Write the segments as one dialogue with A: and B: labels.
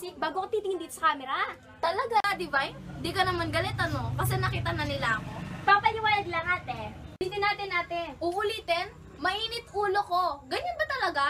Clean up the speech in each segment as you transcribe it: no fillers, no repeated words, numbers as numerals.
A: music bago ko titingin dito sa camera.
B: Talaga, Divine? Di ka naman galit, ano? Kasi nakita na nila ako.
A: Papaliwanag lang, ate. Ulitin natin, ate.
B: Uulitin? Mainit ulo ko. Ganyan ba talaga?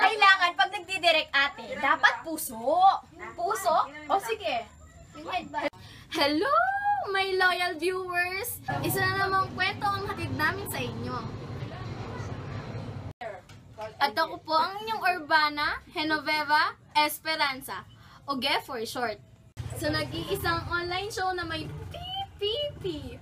A: Kailangan pag nagdidirect, ate, dapat puso.
B: Puso? O sige. Hello, my loyal viewers! Isa na namang kwento ang hatid namin sa inyo. At ako po ang inyong Urbana Genoveva Esperanza, o GE for short. Sa nag-iisang online show na may PPP,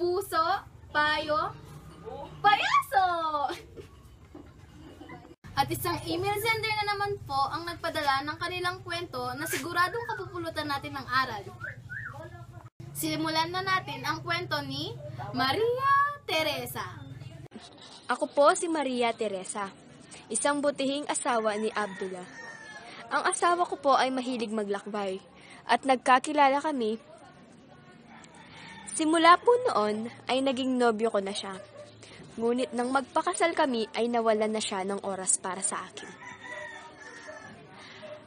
B: puso, payo, payaso! At isang email sender na naman po ang nagpadala ng kanilang kwento na siguradong kapupulutan natin ng aral. Simulan na natin ang kwento ni Maria Teresa.
C: Ako po si Maria Teresa, isang butihing asawa ni Abdullah. Ang asawa ko po ay mahilig maglakbay at nagkakilala kami. Simula po noon ay naging nobyo ko na siya. Ngunit nang magpakasal kami ay nawalan na siya ng oras para sa akin.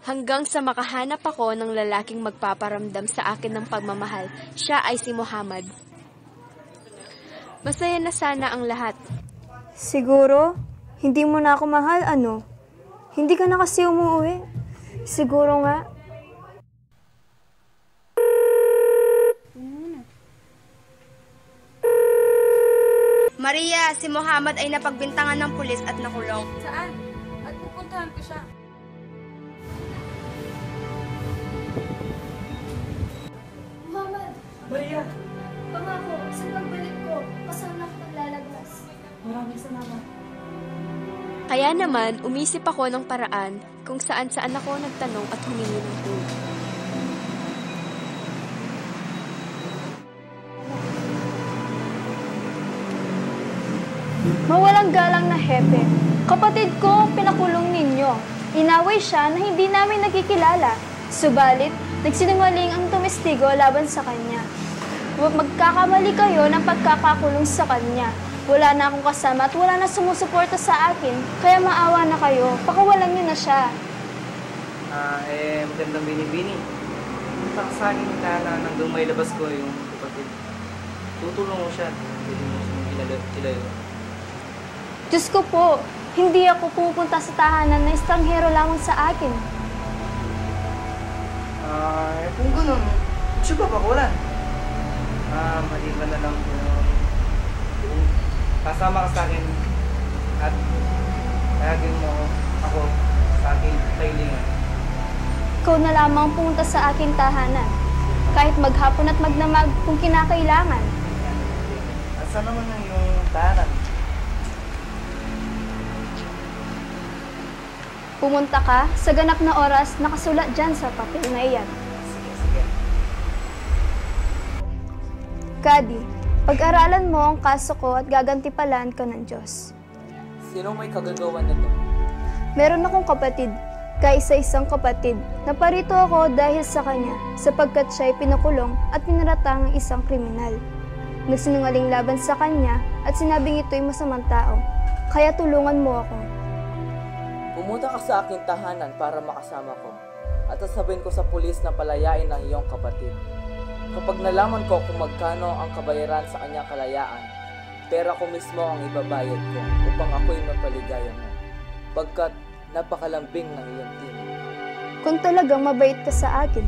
C: Hanggang sa makahanap ako ng lalaking magpaparamdam sa akin ng pagmamahal, siya ay si Muhammad. Masaya na sana ang lahat.
D: Siguro, hindi mo na ako mahal, ano? Hindi ka na kasi umuwi. Siguro nga.
C: Maria, si Muhammad ay napagbintangan ng pulis at nakulong.
B: Saan? At pupuntahan ko siya.
A: Muhammad,
E: Maria,
A: pangako, sa pagbalik ko, kasama ko maglalabas.
E: maraming salamat.
C: Kaya naman, umisip ako ng paraan kung saan-saan ako nagtanong at humingi ng tulong.
D: Mawalang galang na hepe. Kapatid ko, pinakulong ninyo. Inaway siya na hindi namin nakikilala. Subalit, nagsinungaling ang tumestigo laban sa kanya. Magkakamali kayo ng pagkakakulong sa kanya. Wala na akong kasama at wala na sumusuporta sa akin. Kaya maawa na kayo. Pakawalan niyo na siya.
E: Magandang binibini. Punta ka sa akin na nang may labas ko yung kapatid. Tutulong mo siya. Pwede mo siyang ilayo.
D: Diyos ko po, hindi ako pupunta sa tahanan na estranghero lamang sa akin.
E: Kung gano'n, siya ba pakawalan? Maliban na lang kung kasama ka sa akin at kayagin mo ako sa aking kailingan.
D: Ikaw na lamang pumunta sa aking tahanan, kahit maghapon at magdamag kung kinakailangan.
E: At saan naman ang iyong tahanan?
D: Pumunta ka sa ganap na oras nakasulat dyan sa papel na iyan.
E: Sige.
D: Kadi, pag-aralan mo ang kaso ko at gagantipalaan ka ng Diyos.
E: Sino may kagagawan nito?
D: Meron akong kapatid, kaisa-isang kapatid. Naparito ako dahil sa kanya, sapagkat siya'y pinakulong at pinaratang ng isang kriminal. Nagsinungaling laban sa kanya at sinabing ito'y masamang tao. Kaya tulungan mo ako.
F: Pumunta ka sa aking tahanan para makasama ko at sasabihin ko sa pulis na palayain ang iyong kapatid. Kapag nalaman ko kung magkano ang kabayaran sa kanyang kalayaan, pera ko mismo ang ibabayad ko upang ako'y mapaligaya mo, pagkat napakalambing ng iyong tinig.
D: Kung talagang mabait ka sa akin,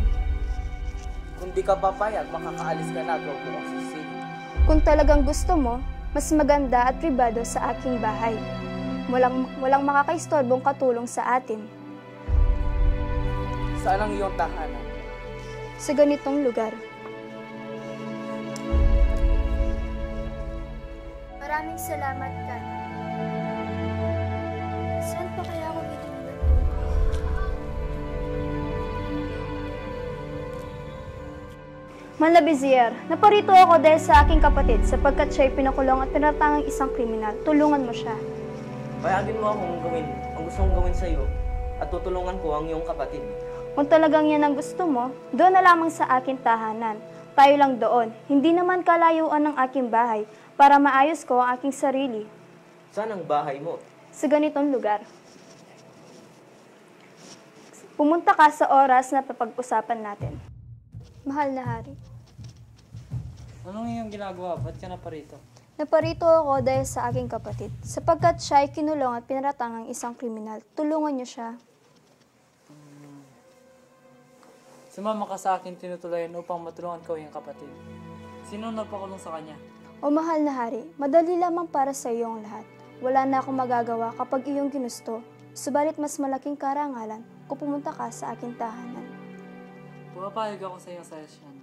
F: Kung di ka papayag, makakaalis ka na at huwag mo kong sisihin.
D: kung talagang gusto mo, mas maganda at pribado sa aking bahay. Walang makakaistorbong katulong sa atin.
F: Saan ang iyong tahanan?
D: Sa ganitong lugar. Maraming salamat, Kat. Saan pa kaya ako bibili? Manlabizier, naparito ako dahil sa aking kapatid sapagkat siya'y pinakulong at tinatangang isang kriminal. Tulungan mo siya.
E: Payagin mo akong gawin ang gusto kong gawin sa iyo at tutulungan ko ang iyong kapatid.
D: Kung talagang yan ang gusto mo, doon na lamang sa aking tahanan. Tayo lang doon. Hindi naman kalayuan ng aking bahay para maayos ko ang aking sarili.
E: Saan ang bahay mo?
D: Sa ganitong lugar. Pumunta ka sa oras na papag-usapan natin. Mahal na hari,
F: Anong iyong ginagawa? Ba't ka na pa rito?
D: naparito ako dahil sa aking kapatid. Sapagkat siya ay kinulong at pinaratang ang isang kriminal. Tulungan niyo siya.
F: Sumama ka sa akin tinutulayan upang matulungan ko iyong kapatid. Sino napakulong sa kanya?
D: O mahal na hari, madali lamang para sa iyo ang lahat. Wala na akong magagawa kapag iyong ginusto. Subalit mas malaking karangalan kung pumunta ka sa aking tahanan.
F: Pumapayag ako sa iyong session.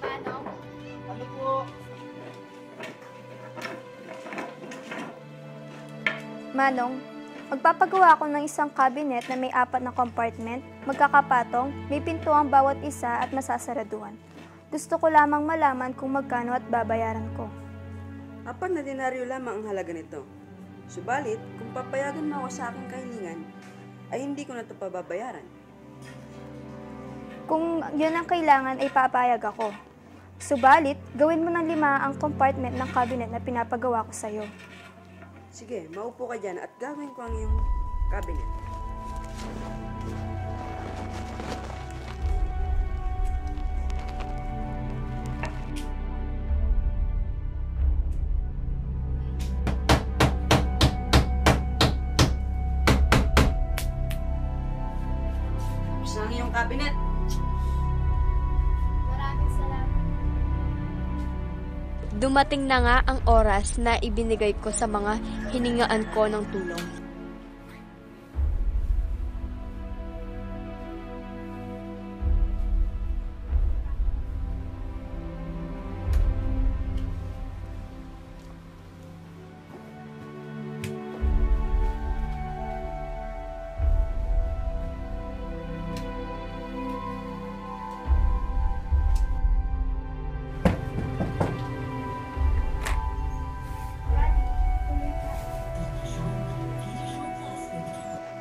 B: Manong,
E: Ano po?
D: Manong, magpapagawa ako ng isang cabinet na may 4 na compartment, magkakapatong, may pinto ang bawat isa at masasaraduhan. Gusto ko lamang malaman kung magkano at babayaran ko.
G: 4 na denaryo lamang ang halaga nito. Subalit, kung papayagan mo ako sa aking kahilingan, ay hindi ko na ito pababayaran.
D: Kung yun ang kailangan ay papayag ako. Subalit, gawin mo ng 5 ang compartment ng cabinet na pinapagawa ko sa'yo.
G: Sige, maupo ka dyan at gawin ko ang iyong cabinet. Tapos na ang iyong cabinet.
B: maraming salamat.
C: Dumating na nga ang oras na ibinigay ko sa mga hiningaan ko ng tulong.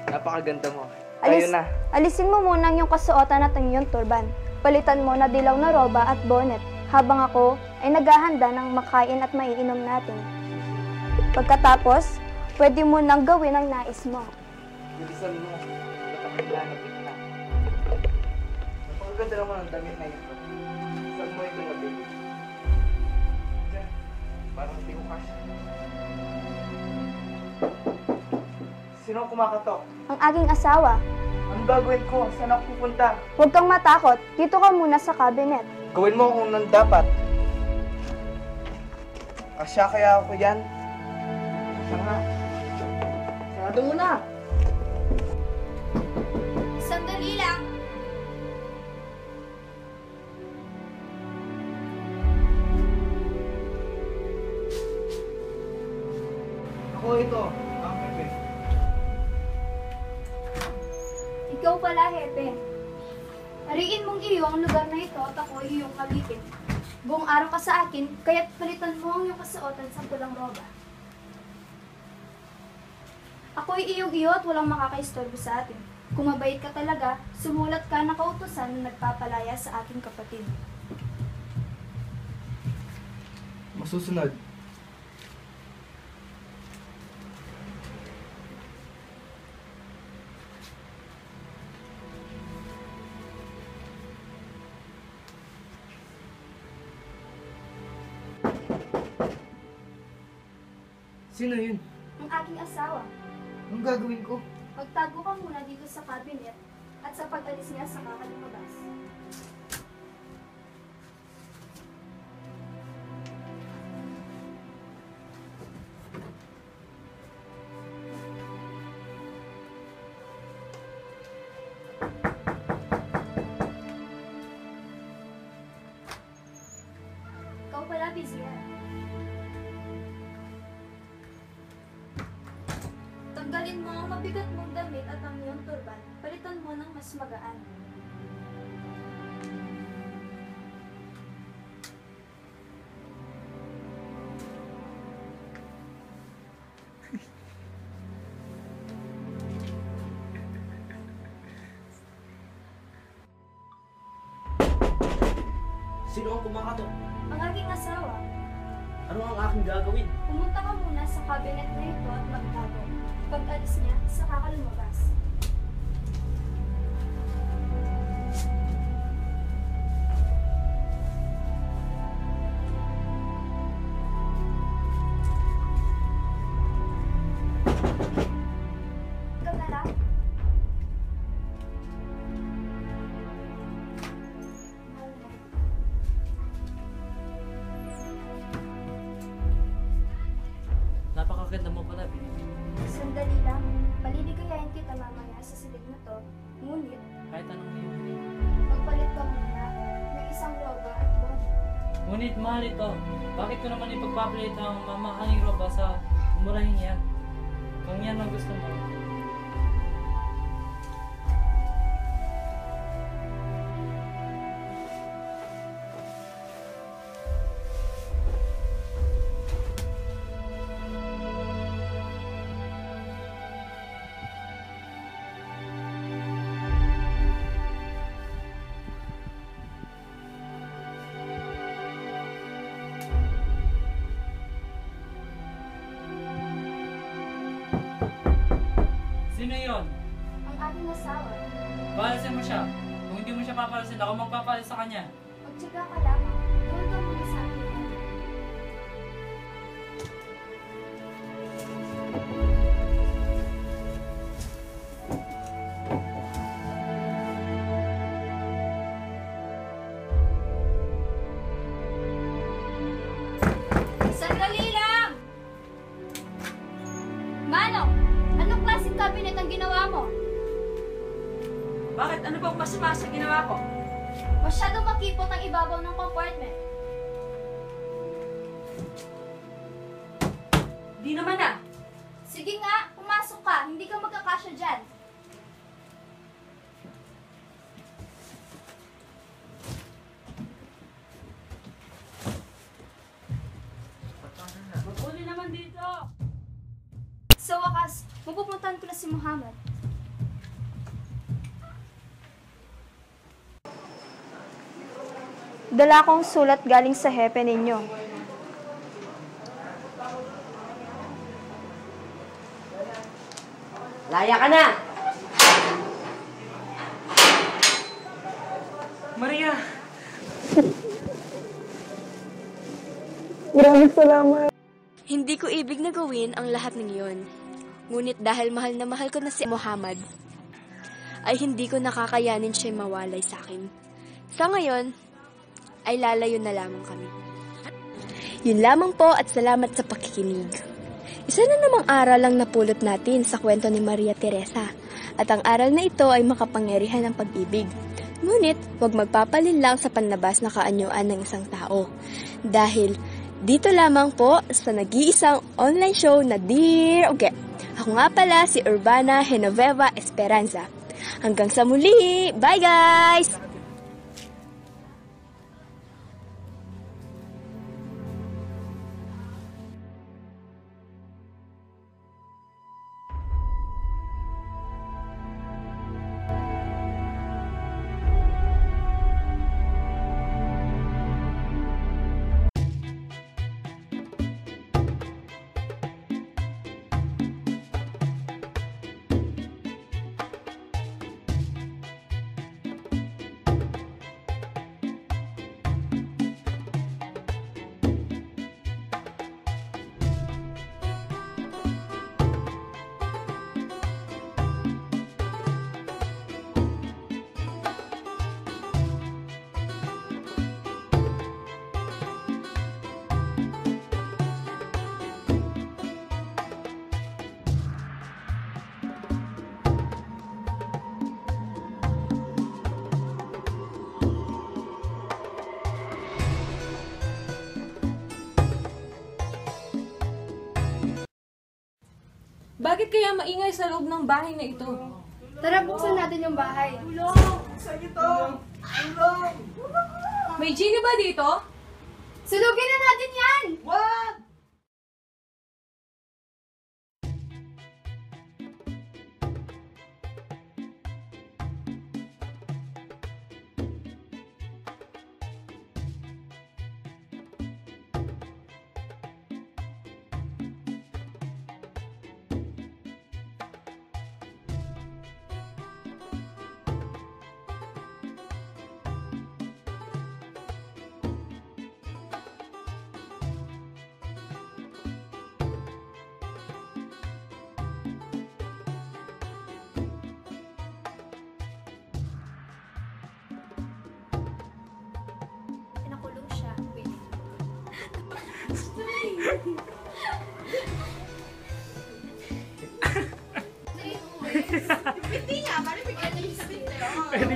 E: Napakaganda mo. Tayo na.
D: Alisin mo muna ang iyong kasuotan at ang iyong turban. Palitan mo na dilaw na roba at bonnet, habang ako ay naghahanda ng makain at maiinom natin. Pagkatapos, pwede mo nang gawin ang nais mo.
E: Bilisan mo. Napakaganda na. Napakaganda naman ang damit na ito. Saan mo ito nabili? Diyan. Parang hindi ko kasya. Sino ang kumakatok?
D: Ang aking asawa,
E: Anong gagawin ko? Saan ako pupunta?
D: huwag kang matakot. Dito ka muna sa cabinet.
E: Gawin mo kung nang dapat. Kasya kaya ako yan? Kasya nga. Sarado mo na.
A: Sandali lang.
E: Ako ito. Ang Pepe.
D: Ikaw pala, Hepe. Hariin mong iyo ang lugar na ito at ako iyong kalipin. Buong araw ka sa akin, kaya't palitan mo ang iyong kasuotan sa pulang roba. Ako'y iyong iyo at walang makakaistorbo sa atin. Kung mabait ka talaga, sumulat ka na kautusan na nagpapalaya sa aking kapatid.
E: Masusunod. Sino yun?
D: Ang aking asawa,
E: Anong gagawin ko?
D: magtago ka muna dito sa cabinet at sa pag-alis niya sa kakalumabas. Ikaw pala, Vizier. Tanggalin mo ang mabigat mong damit at ang iyong turban. Palitan mo ng mas magaan.
H: Sino ang kumakatok?
D: Ang aking asawa.
H: Ano ang aking gagawin?
D: Pumunta ka muna sa cabinet na ito at magtago. Pag alis niya, saka ka lumabas. Ikaw na lang?
H: Napakaganda mo pala, baby.
D: Sandali lang. Paliligayahin kita mamaya sa silid na to. Ngunit,
H: Kahit anong iyong
D: magpalit ka muna. May isang roba at bon.
F: Ngunit mahal ito, bakit ko naman ipagpapalit ang mamahaling roba sa murahing yan? Kung yan ang gusto mo. Sino yon?
D: Ang aking asawa.
F: Palasin mo siya. Kung hindi mo siya papalasin, ako magpapalis sa kanya.
D: Magtsaga ka lamang. Doon ka muna sa akin.
B: Sandali lang! Manong, anong klaseng cabinet ang ginawa mo?
G: Bakit? Ano bang masama sa ginawa ko?
B: Masyadong makipot ang ibabaw ng compartment.
G: Di naman ah.
B: Sige nga, pumasok ka. Hindi ka magkakasya dyan.
G: Maguli naman dito.
D: Sa wakas, mapupuntahan ko na si Muhammad. Dala akong sulat galing sa hepe ninyo.
G: Laya ka na!
E: Maria!
C: Hindi ko ibig na gawin ang lahat ng iyon. Ngunit dahil mahal na mahal ko na si Muhammad, ay hindi ko nakakayanin siya mawalay sa akin. Sa ngayon, ay lalayo na lamang kami. Yun lamang po at salamat sa pakikinig. Isa na namang aral ang napulot natin sa kwento ni Maria Teresa. At ang aral na ito ay makapangyarihan ng pag-ibig. Ngunit, huwag magpapalinlang sa panlabas na kaanyuan ng isang tao. Dahil, dito lamang po sa nag-iisang online show na Dear Oge. Ako nga pala si Urbana Genoveva Esperanza. Hanggang sa muli! Bye guys!
I: Bakit kaya maingay sa loob ng bahay na ito?
D: Tara, buksan natin yung bahay.
I: May genie ba dito?
D: Sulugin na natin yan!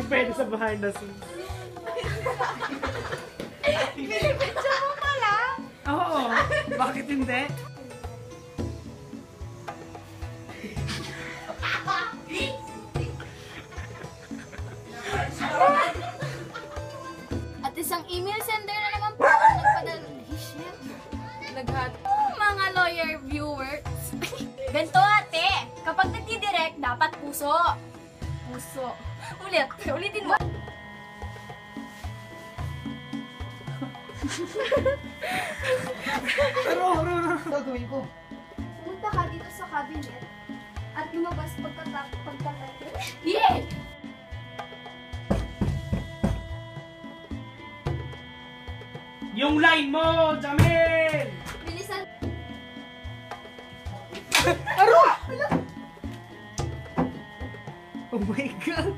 J: Pwede sa behind the scenes.
A: Pinipicture mo pala.
J: Oo, bakit hindi?
B: At isang email sender na naman po ang nagpadala. Shit. Mga lawyer viewers.
A: Ganto ate, kapag nagdidirect, dapat puso. Puso. Ulitin mo.
E: Ano gagawin ko?
D: Pumunta ka dito sa cabinet at lumabas pagkakatayo.
A: Yeah!
J: Yung line mo, Jamil!
D: Bilisan.
J: Oh my God!